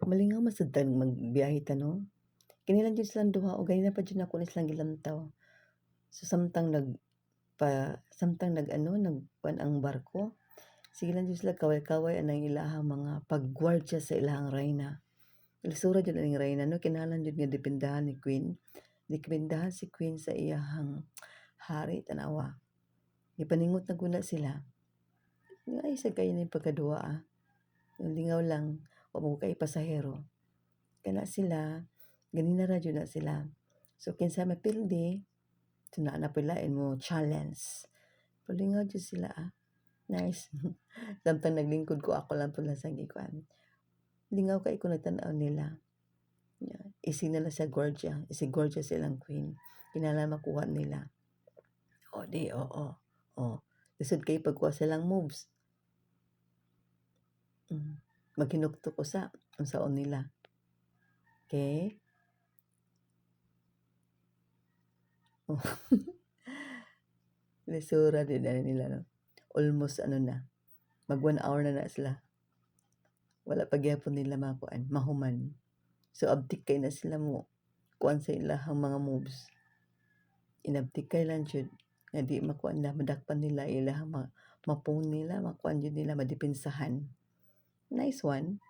Malingaw masad tang magbiyahe ta 'no? Kini lang jud silang duha o ganina pa jud nako ni silang gilantaw. So samtang nag-ano, nagkuan ang barko, sige lang jud sila kaway-kaway anang ilahang mga pagguwardya sa ilahang reyna. Lisura jud aning reyna 'no, kinahanglan jud nga dependahan ni Queen. Dependahan si Queen sa iyahang hari tanawa. Gipaningot na guna sila, "Ay sad kayo ning pagkaduwa, lingaw lang, wa mo kay pasahero." Kana sila, ganina ra jud na sila. So kinsa mapildi, so naa na palain mo challenge. Palingaw jud sila, nice. Samtang naglingkod ko, ako lang pud lang sa gikuan. Lingaw kay ko nagtan-aw nila. Isig nila sa gwardiya, isig gwardiya silang queen. Kinahanglan makuha nila. O di, oo. O, lisod kay pagkuha silang moves. Maghinuktok usa, unsaon nila. Okay? Oh. Lisura din na nila, no? Almost ano na, mag 1 hour na sila. Wala pa gyapon nila makuan, mahuman. So abtik kay na sila mo kuan sa ilahang mga moves. Inabtikay lang jud nga di makuan na madakpan nila ilahang mapong nila, makuan jud nila madepensahan. Nice one.